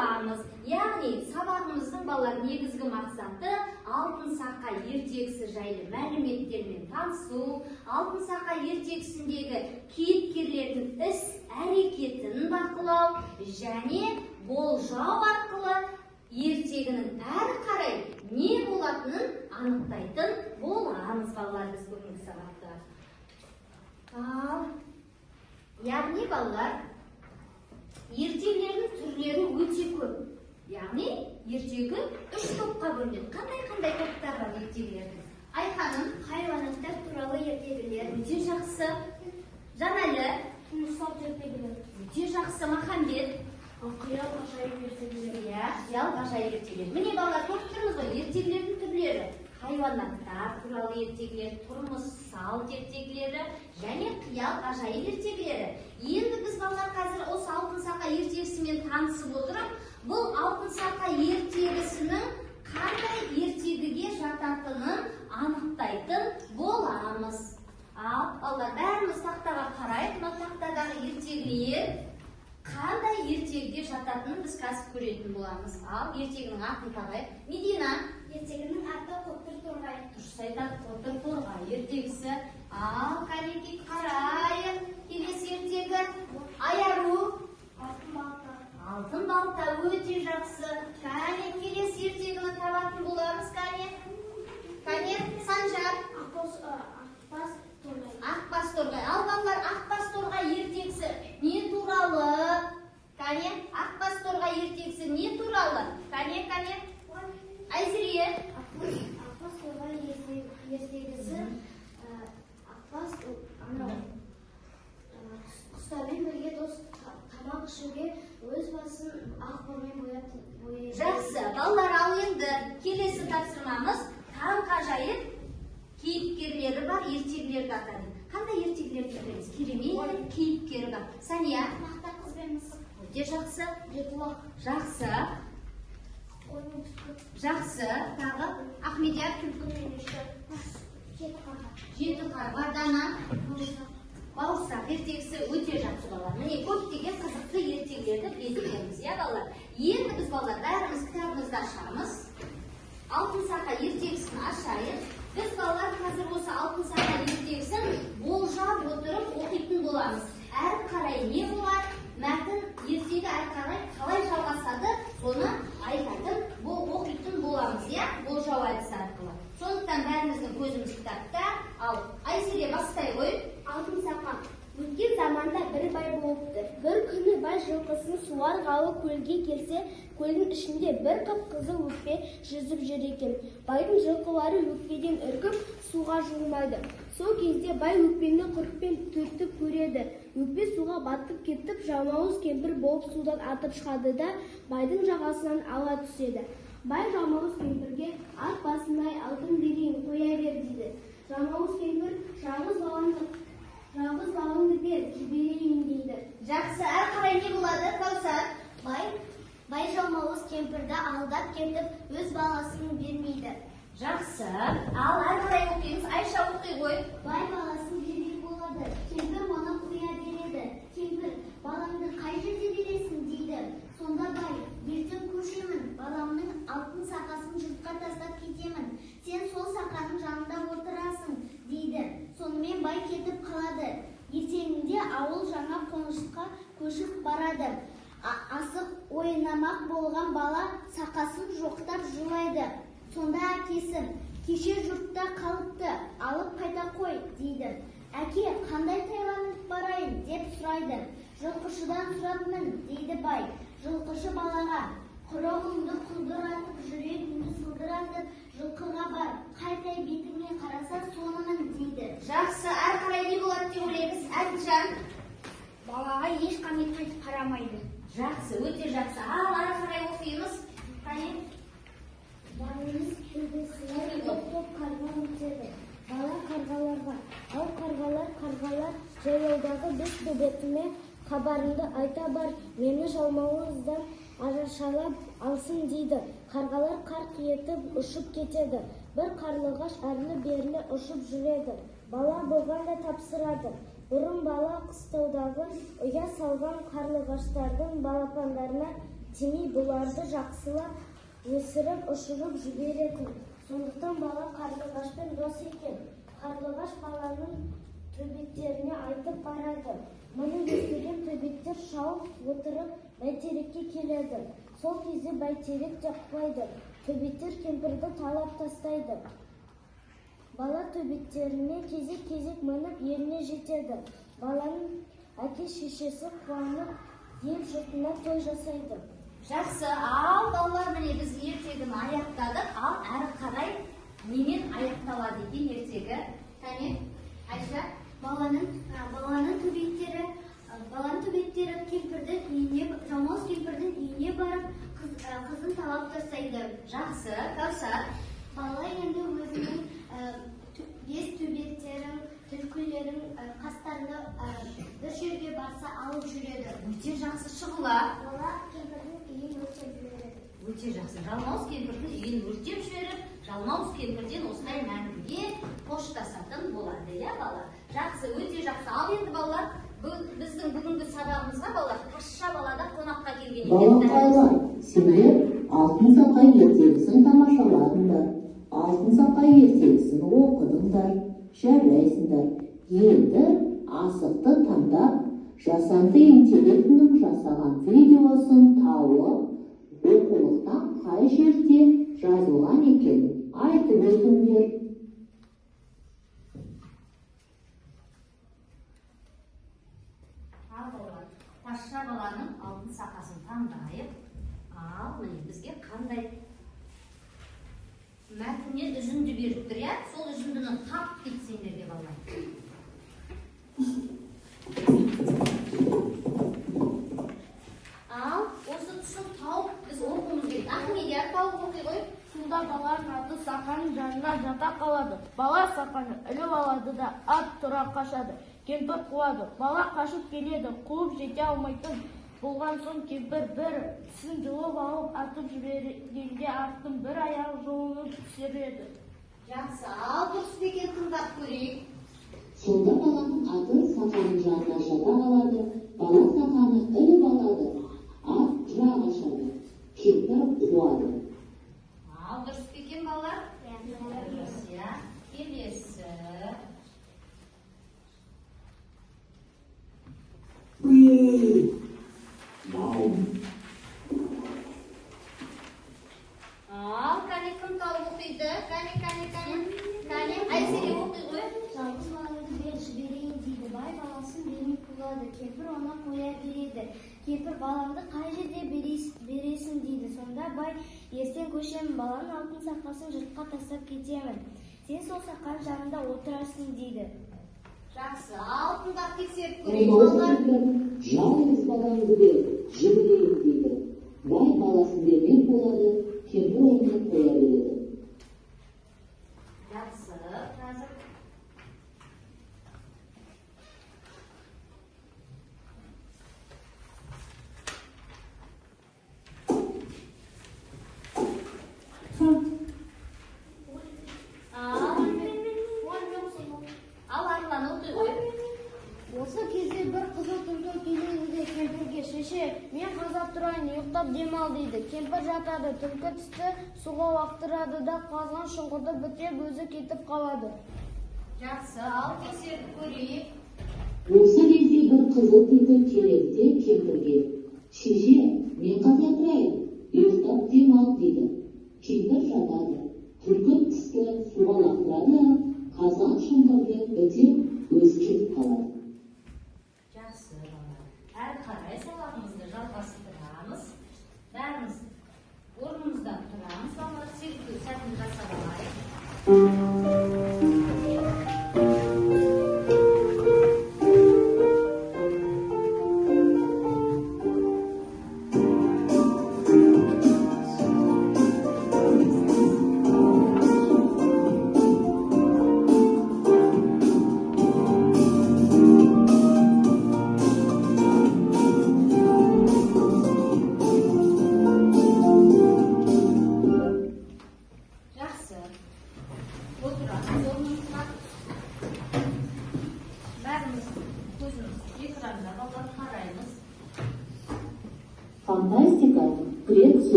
боламыз. Яғни сабағымыздың балалар негізгі мақсаты алтын сақа ертегісі жайлы мәліметтермен танысу, алтын сақа ертегісіндегі кейіпкерлердің іс әрекетін бақылау және болжау арқылы ертегінің әрі қарай не болатынын анықтайтын боламыз балалар біз бүгінгі сабақта. Яғни балалар, ертегілердің түрлері өте көп. Яғни ертегі 3 топқа бөлінеді. Қандай топтар бар ертегілердің? Айханым, Хайуанаттар туралы ертегілер. Өте жақсы. Жанәлі, Тұмсық ертегілер. Өте жақсы. Махамбет, Қиял ғажайып ертегілер. Қиял ғажайып ертегілер. Міне балалар, көріп тұрмыз ғой, ертегілердің түрлері. Хайуанаттар туралы ертегілер, тұрмысал ертегілері және қиял ғажайып ертегілері. Енді біз балалар қазір осы алтын сақа ертегісімен танысып отырып, бұл алтын сақа ертегісінің қандай ертегіге жататынын анықтайтын боламыз. Балалар, бәріміз тақтаға қарайық, мына тақтадағы ертегілер қандай ертегіге жататынын біз қазір көретін боламыз. Ал ертегінің атын табайық. Медина, Ертегінің аты Қотыр торғай. дұрыс айтады, Қотыр торғай ертегісі. Ал кәнекей қарайық. Келесі ертегі Аяру, Алтын балта. алтын балта, өте жақсы. Кәне келесі ертегіні табатын боламыз. Кәне Санжар, Ақбас торғай. Ақбас торғай. Ал балалар, Ақбас торғай ертегісі не туралы? Кәне Ақбас торғай ертегісі не туралы? Кәне Айзере, Ақбас торғай ертегісі. Ақбас құстармен бірге дос тамақ ішуге өз басын ақ бормен бояды. жақсы. Балалар, ал енді келесі тапсырмамыз таңғажайып кейіпкерлері бар ертегілерді атады. Қандай ертегілерді білеміз? Керемет кейіпкері бар. Сания, Мақта қыз бен мысық. өте жақсы. Жетуақ. Жақсы. Ойын түпкі. Жақсы. Тағы Ахмедияр, Түлкі мен ешкі. Жеті қарға. жеті қарға, Дана, бауырсақ ертегісі өте жақсы балалар. Міне көптеген қызықты ертегілерді білеміз, балалар. Енді біз балалар бәріміз кітабымызды ашамыз. Алтын сақа ертегісін ашайық. Біз балалар қазір осы алтын сақа ертегісін болжап отырып оқитын боламыз. Әрі қарай не болады? Мәтін ертегі әрі қарай қалай жалғасады, соны айтатын, оқитын боламыз, болжау әдісі арқылы. Сондықтан бәріміздің көзіміз кітапта. Ал Айзере, бастай ғой. Алтын сақа. Өткен заманда бір бай болыпты. Бір күні бай жылқысын суарғалы көлге келсе, көлдің ішінде бір қып-қызыл өкпе жүзіп жүр екен. Байдың жылқылары өкпеден үркіп суға жуылмайды. Сол кезде бай өкпені құрықпен түртіп көреді. Өкпе суға батып кетіп, жалмауыз кемпір болып судан атып шығады да байдың жағасынан ала түседі. Бай жалмауыз кемпірге ат басындай алтын берейін, қоя бер дейді. Жалмауыз кемпір жалғыз балыңды бер, жіберейін дейді. Жақсы, әрі қарай не болады, Каусар? Бай жалмауыз кемпірді алдап кетіп, өз баласын бермейді. Жақсы. Ал әрі қарай оқимыз. Айша, оқи ғой. Бай баласын бермей болады. Кемпір оны қоя береді. Кемпір, балаңды қай жерде бересің дейді. Сонда бай, ертең көшемін, баламның алтын сақасын жұртқа тастап кетемін. Сен сол сақаның жанында отырасың дейді. Сонымен бай кетіп қалады. Ертеңінде ауыл жаңа қонышқа көшіп барады. Асық ойнамақ болған бала сақасын жоқтап жылайды. Сонда әкесі, кеше жұртта қалыпты, алып қайта қой дейді. Әке, қандай тайланып барайын деп сұрайды. Жылқышыдан сұратмын дейді бай. Жылқышы балаға, құрығыңды құлдыратып, жүрегіңді сылдыратып, жылқыға бар, қайтай бетіңе қараса сонымын дейді. Жақсы, әрі қарай не болады деп ойлаймыз? Әділжан, Балаға ешқандай қайтып қарамайды. жақсы, өте жақсы. Ал әрі қарай оқимыз. Байымыз төбесіне топ қарға өтеді. Бала қарғаларға, ал қарғалар жайлаудағы бес төбетіме хабарымды айта бар, мені жалмауыздан арашалап алсын дейді. Қарғалар қарқ етіп ұшып кетеді. Бір қарлығаш әрлі-берлі ұшып жүреді. Бала болғанда тапсырады. Бұрын бала қыстаудағы ұя салған қарлығаштардың балапандарына демей бұларды жақсылап өсіріп ұшырып жіберетін. Сондықтан бала қарлығашпен дос екен. Қарлығаш баланың төбеттеріне айтып барады. Мұны естіген төбеттер шауып отырып бәйтерекке келеді. Сол кезде бәйтерек те құлайды. Төбеттер кемпірді талап тастайды. Бала төбеттеріне кезек-кезек мініп еліне жетеді. Баланың әке-шешесі қуанып ел жұртына той жасайды. Жақсы, ал балалар, міне біз ертегіні аяқтадық. Ал әрі қарай немен аяқталады екен ертегі? Кәне, Айша? Баланың төбеттері кемпірдің үйіне, жалмауыз кемпірдің үйіне барып, қызын талап тастайды. Жақсы, Кәусар? Бала енді өзінің бес төбеттерін, түлкілерін, қастарына бір жерге барса алып жүреді. Өте жақсы, Шұғыла. Бала кемпірдің үйін өртеп жібереді. Өте жақсы. Жалмауыз кемпірдің үйін өртеп жіберіп, жалмауыз кемпірден осылай мәңгіге қоштасатын болады, иә бала? Жақсы, өте жақсы. Ал енді балалар, біздің бүгінгі сабағымызға балалар тазша балада қонаққа келген екен. Балақайлар, сендер алтын сақа ертегісін тамашаладыңдар. Алтын сақа ертегісін оқыдыңдар, жарайсыңдар. Енді асықты таңдап, жасанды интеллектінің жасаған видеосын тауып, оқулықтан қай жерде жазылған екен айтып өтіңдер. Ал балалар, тазша баланың алтын сақасын таңдайық. Ал, міне бізге қандай мәтіннен үзінді беріп тұр, иә? Сол үзіндіні тап кетсеңдерге балалар. Ал, осы тұсын тауып біз оқуымыз керек. Ахмедияр тауып оқи ғой. Сонда баланың аты сақаның жанына жата қалады. Бала сақаны іліп алады да ат тұра қашады. Кемпір қуады. Бала қашып келеді. Қуып жете алмайтын болған соң кемпір бір тісін жұлып алып атып жібергенде аттың бір аяғы жұлынып түсіреді. Жақсы, ал дұрыс екен, тыңдап көрейік. Сонда баланың аты сақаның жанына жата қалады. Бала сақаны іліп алады. Ат тұра қашады. Кемпір қуады. Ал дұрыс екен балалар? Дұрыс, иә. Келесі. Ал, кәне кім тауып оқиды? Кәне. Айсере оқи ғой. Жалғыз балаңды бер жіберейін дейді. Бай баласын бермек болады. Кемпір оны қоя береді. Кемпір балаңды қай жерде бересің дейді. Сонда бай ертең көшемін, баланың алтын сақасын жұртқа тастап кетемін. Сен сол сақаның жанында отырасың дейді. Жақсы, ал тыңдап тексеріп көрейік Жалғыз балалар. жалғыз балаңды бер жіберейін дейді. Бай баласын бермек болады. Кемпір оны қоя береді. Жақсы, қазір. Ал Арлан оқи ғой. Осы кезде бір қызыл түлкі келеді де кемпірге: шеше, мен қазақ тұрайын, ұйықтап демал дейді. Кемпір жатады, түлкі тісті суға лақтырады да қазған шұңқырды бітеп өзі кетіп қалады. Жақсы, ал тексеріп көрейік. Осы кезде бір қызыл түлкі келеді де кемпірге: шеше, мен қазақ тұрайын, ұйықтап демал дейді. Кемпір жатады, түлкі тісті суға лақтырады, қазған шұңқырды бітеп өзі кетіп қалады. Жақсы, балалар. Әрі қарай сабағымызды жалғастырамыз. Бәріміз орнымыздан тұрамыз. Балалар, сергіту сәтін жасап алайық.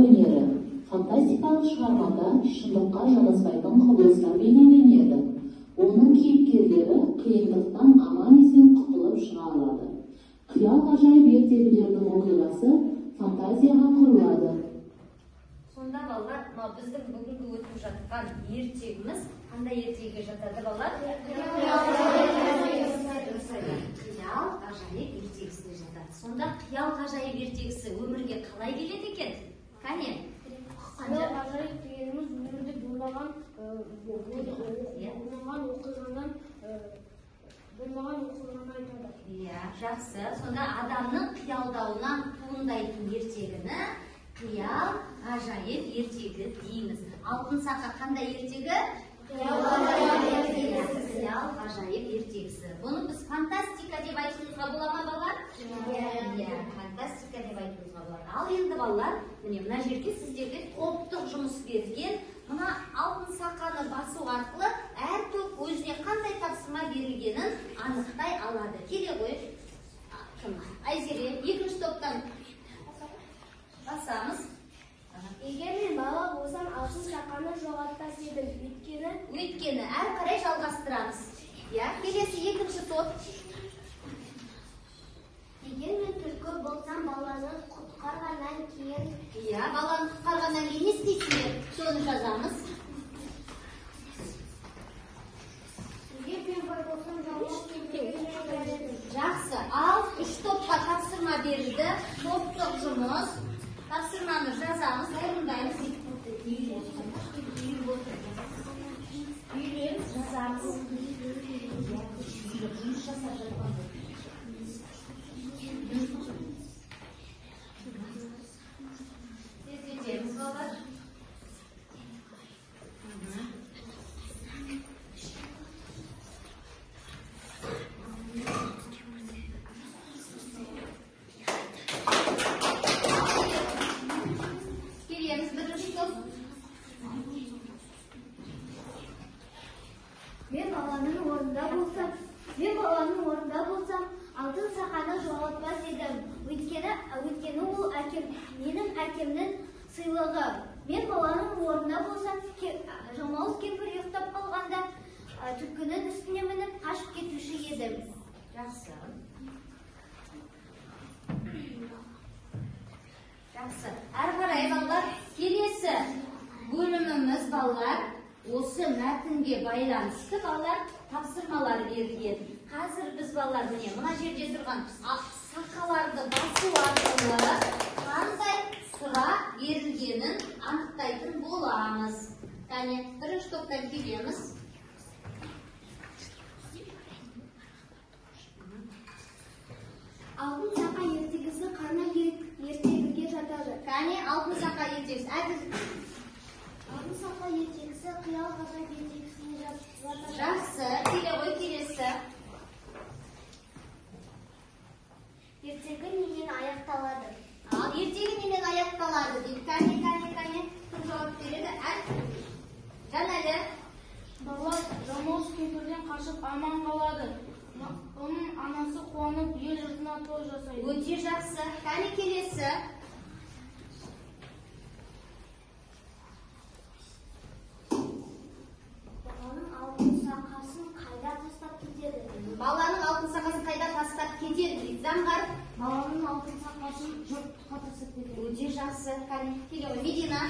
өнері. Фантастикалық шығармада шындыққа жанаспайтын құбылыстар бейнеленеді. Оның кейіпкерлері қиындықтан аман-есен құтылып шыға алады. Қиял ғажайып ертегілердің оқиғасы фантазияға құрылады. Сонда балалар, біздің бүгінгі өтіп жатқан ертегіміз қандай ертегіге жатады балалар? Қиял ғажайып ертегісіне жатады. Сонда қиял ғажайып ертегісі өмірге қалай келеді екен? Кәне? Қиял ғажайып дегеніміз өмірде болмаған оқиғаны айтады. Иә, жақсы. Сонда адамның қиялдауынан туындайтын ертегіні қиял ғажайып ертегі дейміз. Алтын сақа қандай ертегі? Қиял ғажайып ертегісі. Бұны біз фантастика деп айтуымызға бола ма, балалар? Иә, фантастика деп айтуымызға болады. Ал енді балалар, міне мына жерге сіздерге топтық жұмыс берілген. Мына алтын сақаны басу арқылы әр топ өзіне қандай тапсырма берілгенін анықтай алады. Келе ғой. Айзере, екінші топтан басамыз. Егер мен бала болсам, алтын сақаны жоғалтпас едім. Өйткені әрі қарай жалғастырамыз. Иә, келесі екінші топ. Егер мен түлкі болсам, баланы құтқарғаннан кейін. Иә, баланы құтқарғаннан кейін не істейсіңдер? Соны жазамыз. Егер кемпір болсам, жалғыз кемпірге жаратады. Жақсы, ал үш топқа тапсырма берілді. Топтық жұмыс. Тапсырманы жазамыз, орындаймыз. Үйлеріміз жазамыз. Тездетеміз балалар. Келеміз бірінші топ. Мен баланың орнында болсам, алтын сақаны жоғалтпас едім. Өйткені ол менің әкемнің сыйлығы. Мен баланың орнында болсам, жалмауыз кемпір ұйықтап қалғанда түлкінің үстіне мініп қашып кетуші едім. Жақсы. Жақсы. Әрі қарай балалар, келесі бөліміміз балалар, осы мәтінге байланысты балалар тапсырмалар берілген. Қазір біз балалар мына жерде тұрған сақаларды басу арқылы қандай сұрақ берілгенін анықтайтын боламыз. Кәне, бірінші топтан келеміз. Алтын сақа ертегісі қандай ертегіге жатады? Кәне, алтын сақа ертегісі. Алтын сақа ертегісі қиял ғажайып ертегісіне жатады. Жақсы, келе ғой келесі. Ертегі немен аяқталады? Ертегі немен аяқталады дейді. Кәне. Кім жауап береді? Жанәлі. Бала жалмауыз кемпірден қашып аман қалады. Оның анасы қуанып ел жұртына той жасайды. Өте жақсы. Кәне келесі. Баланың алтын сақасын қайда тастап кетеді? Баланың алтын сақасын қайда тастап кетеді дейді. Заңғар. Баланың алтын сақасын жұртқа тастап кетеді. Өте жақсы. Кәне келе ғой. Медина.